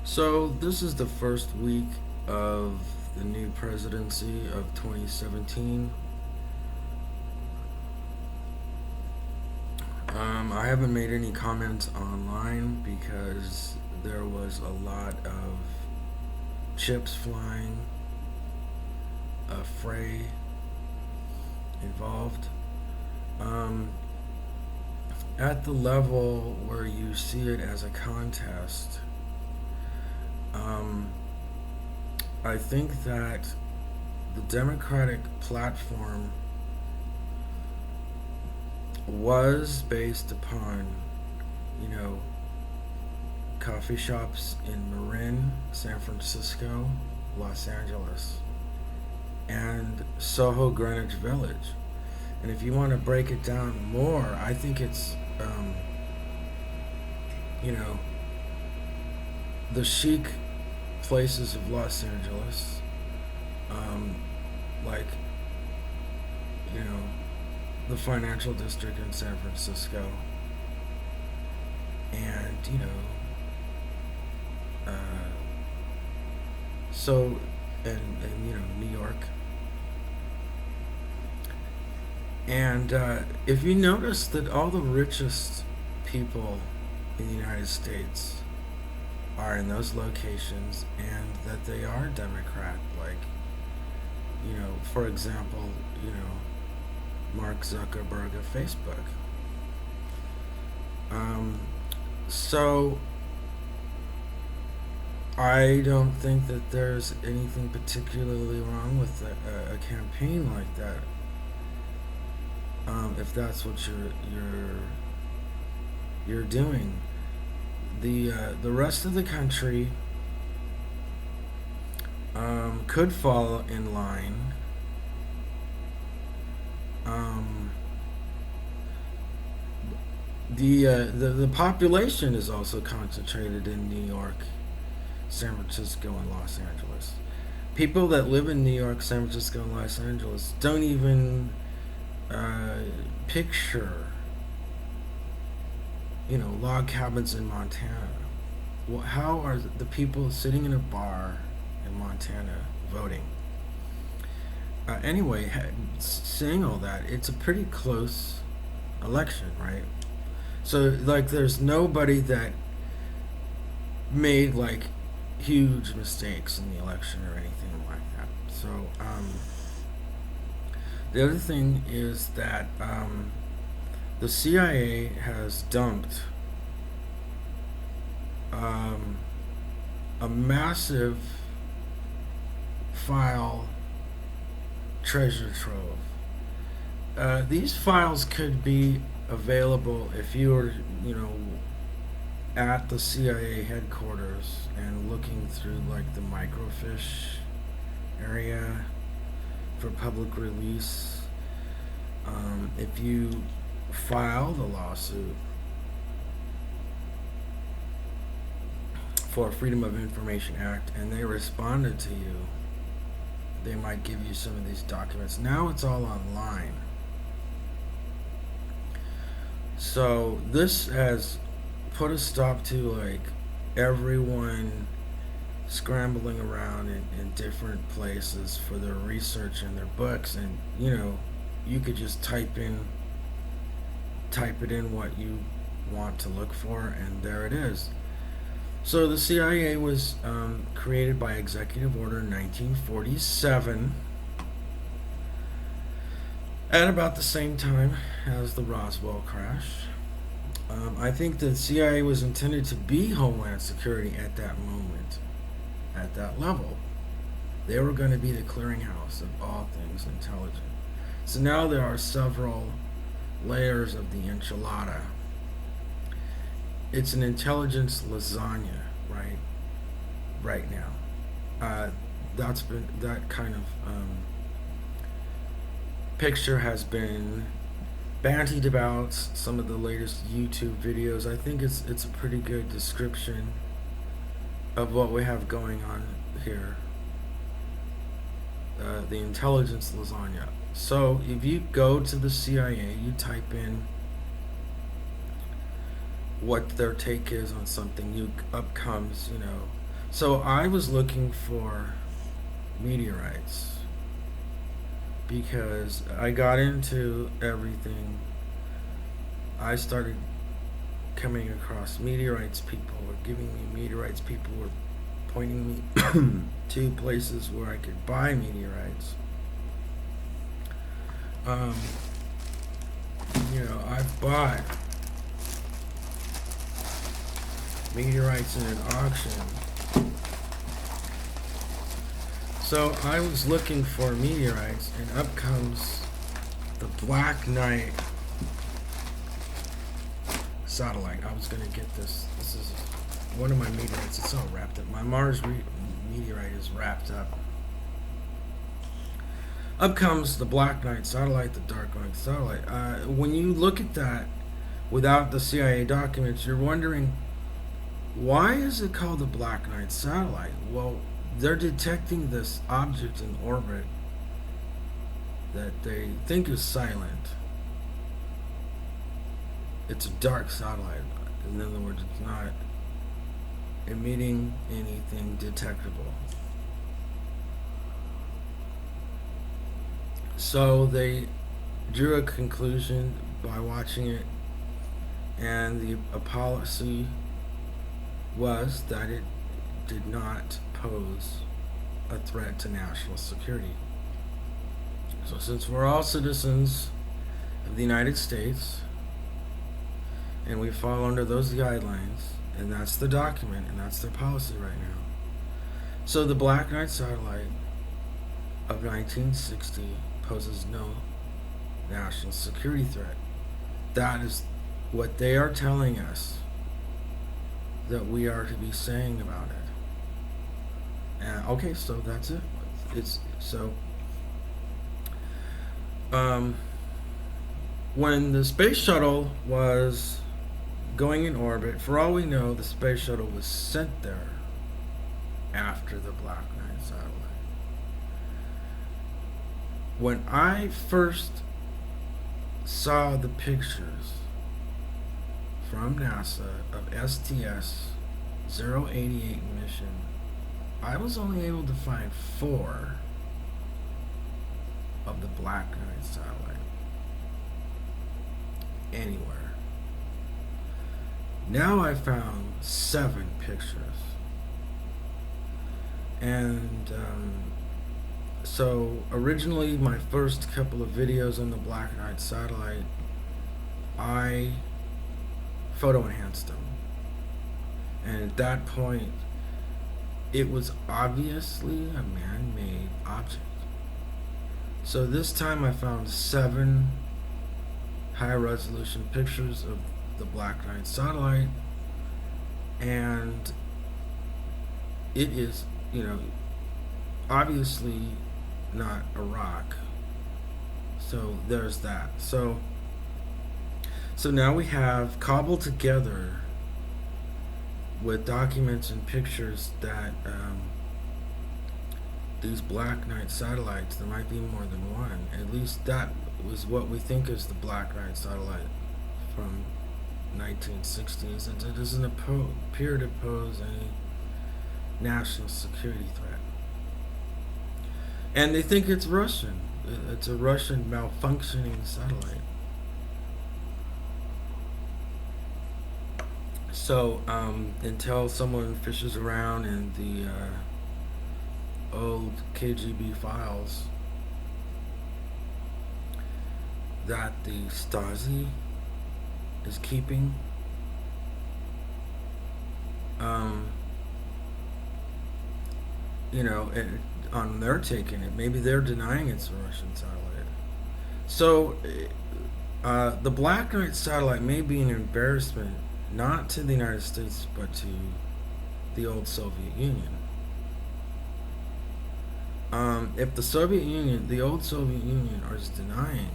So, this is the first week of the new presidency of 2017. I haven't made any comments online because there was a lot of chips flying, a fray involved. Um, at the level where you see it as a contest, um, I think that the Democratic platform was based upon, you know, coffee shops in Marin, San Francisco, Los Angeles, and Soho, Greenwich Village. And if you want to break it down more, I think it's, you know, the chic places of Los Angeles, um, like, you know, the financial district in San Francisco, and, uh, so, and New York. And if you notice that all the richest people in the United States are in those locations and that they are Democrat, like, for example, Mark Zuckerberg of Facebook. Um, so I don't think that there's anything particularly wrong with a campaign like that. If that's what you're doing, the rest of the country could fall in line. Um, the population is also concentrated in New York, San Francisco, and Los Angeles. People that live in New York, San Francisco, and Los Angeles don't even uh, picture, log cabins in Montana. Well, how are the people sitting in a bar in Montana voting? Anyway, saying all that, it's a pretty close election, right? So, like, there's nobody that made, like, huge mistakes in the election or anything like that. So, the other thing is that the CIA has dumped um, a massive file treasure trove. These files could be available if you were, at the CIA headquarters and looking through like the microfiche area for public release. If you filed a lawsuit for Freedom of Information Act and they responded to you, they might give you some of these documents. Now it's all online. So this has put a stop to like everyone scrambling around in different places for their research and their books, and you could just type it in what you want to look for, and there it is. So the CIA was created by Executive Order 1947 at about the same time as the Roswell crash. I think the CIA was intended to be Homeland Security at that moment, at that level. They were going to be the clearinghouse of all things intelligent. So now there are several layers of the enchilada. It's an intelligence lasagna, right? Right now. That's been that kind of picture has been bantied about some of the latest YouTube videos. I think it's a pretty good description of what we have going on here. The intelligence lasagna. So if you go to the CIA, you type in what their take is on something, up comes, So I was looking for meteorites because I got into everything. I started coming across meteorites. People were giving me meteorites. People were pointing me to places where I could buy meteorites. Um, I've bought meteorites in an auction. So I was looking for meteorites, and up comes the Black Knight satellite. I was gonna get this. This is one of my meteorites. It's all wrapped up. My Mars meteorite is wrapped up. Up comes the Black Knight satellite, the Dark Knight satellite. When you look at that without the CIA documents, you're wondering, why is it called the Black Knight satellite? Well, they're detecting this object in orbit that they think is silent. It's a dark satellite. In other words, it's not emitting anything detectable. So they drew a conclusion by watching it, and the policy was that it did not pose a threat to national security. So since we're all citizens of the United States and we fall under those guidelines, and that's the document and that's their policy right now. So the Black Knight satellite of 1960 poses no national security threat. That is what they are telling us that we are to be saying about it. And okay, so that's it. It's so when the space shuttle was going in orbit, for all we know, the space shuttle was sent there after the Black Knight satellite. When I first saw the pictures from NASA of STS-088 mission, I was only able to find 4 of the Black Knight satellite anywhere. Now I found 7 pictures. And so originally my first couple of videos on the Black Knight satellite, I photo enhanced them. And at that point, it was obviously a man-made object. So this time I found 7 high-resolution pictures of the Black Knight satellite, and it is, obviously not a rock. So there's that. So now we have cobbled together with documents and pictures that these Black Knight satellites, there might be more than one. At least that was what we think is the Black Knight satellite from 1960s. It doesn't appear to pose any national security threat. And they think it's Russian. It's a Russian malfunctioning satellite. So until someone fishes around in the old KGB files that the Stasi is keeping, on their taking it, maybe they're denying it's a Russian satellite. So the Black Knight satellite may be an embarrassment not to the United States but to the old Soviet Union. If the Soviet Union, the old Soviet Union, is denying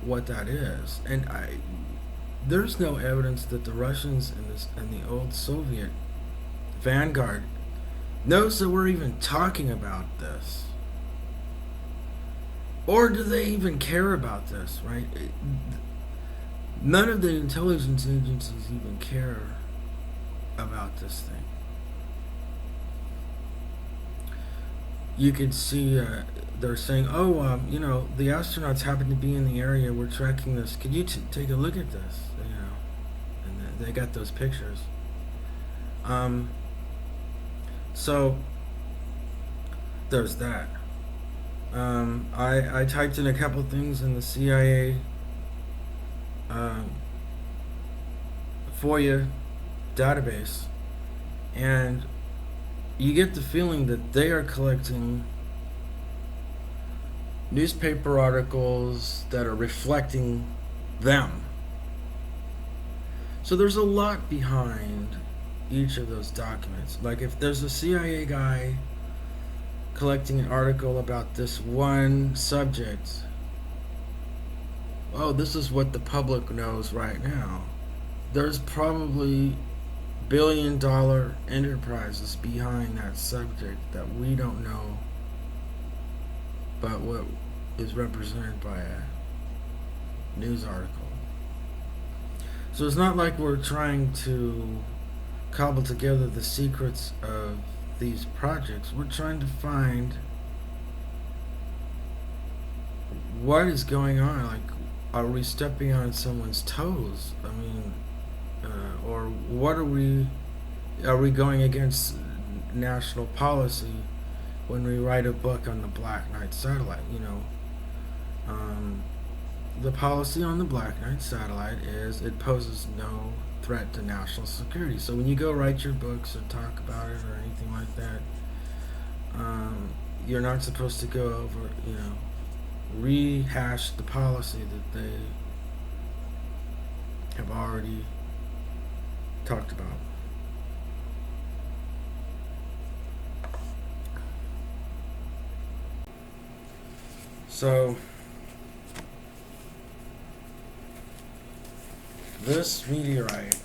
what that is, and there's no evidence that the Russians and the old Soviet vanguard knows that we're even talking about this, or do they even care about this? Right? None of the intelligence agencies even care about this thing. You could see they're saying, "Oh, the astronauts happen to be in the area. We're tracking this. Could you take a look at this?" And they got those pictures. So there's that. I typed in a couple things in the CIA FOIA database, and you get the feeling that they are collecting newspaper articles that are reflecting them. So there's a lot behind each of those documents. Like if there's a CIA guy collecting an article about this one subject, oh, this is what the public knows right now. There's probably billion-dollar enterprises behind that subject that we don't know, but what is represented by a news article. So it's not like we're trying to cobble together the secrets of these projects. We're trying to find what is going on. Like, are we stepping on someone's toes? I mean, or what are we going against national policy when we write a book on the Black Knight satellite? The policy on the Black Knight satellite is it poses no threat to national security. So when you go write your books or talk about it or anything like that, you're not supposed to go over, rehash the policy that they have already talked about. So this meteorite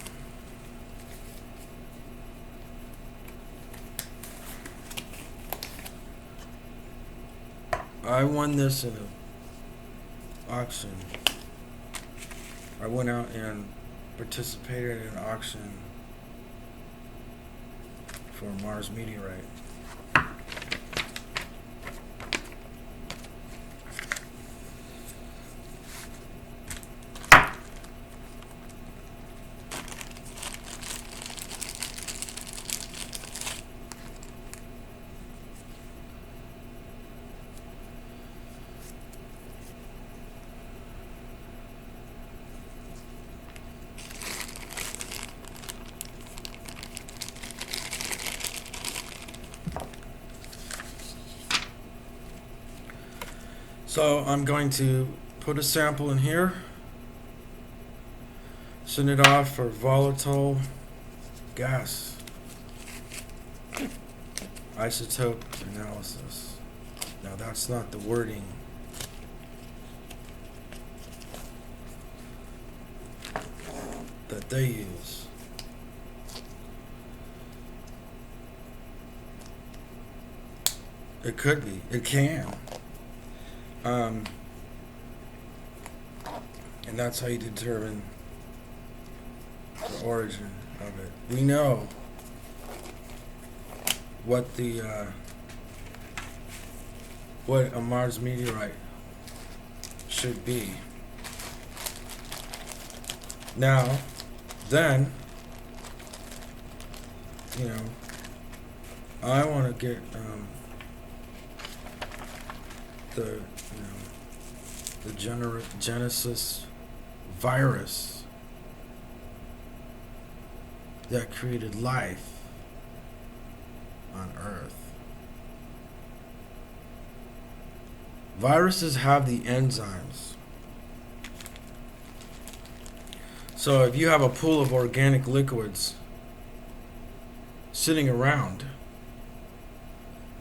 I won this in an auction. I went out and participated in an auction for Mars meteorite. So I'm going to put a sample in here, send it off for volatile gas isotope analysis. Now that's not the wording that they use. It could be. It can. And that's how you determine the origin of it. We know what what a Mars meteorite should be. Now, then, I want to get the Genesis virus that created life on Earth. Viruses have the enzymes. So if you have a pool of organic liquids sitting around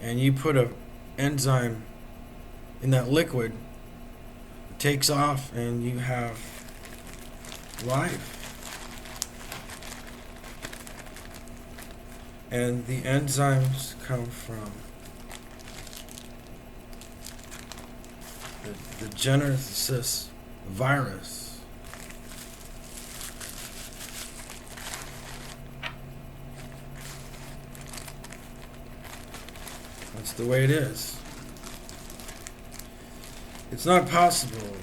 and you put an enzyme in that liquid, it takes off and you have life. And the enzymes come from the Genesis virus. It's the way it is. It's not possible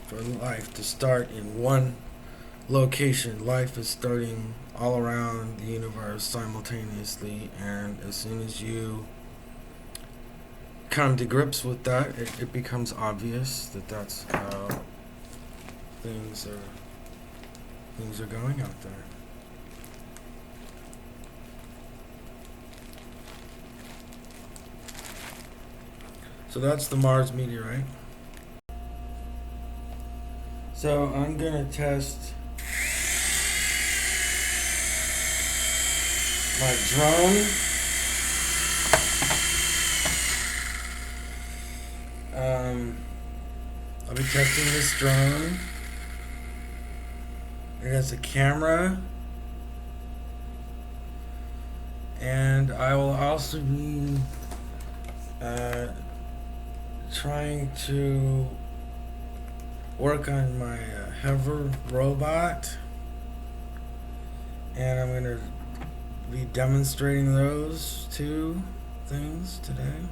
for life to start in one location. Life is starting all around the universe simultaneously, and as soon as you come to grips with that, it becomes obvious that that's how things are going out there. So that's the Mars meteorite. So I'm gonna test my drone. I'll be testing this drone. It has a camera, and I will also be trying to work on my hover robot, and I'm going to be demonstrating those two things today.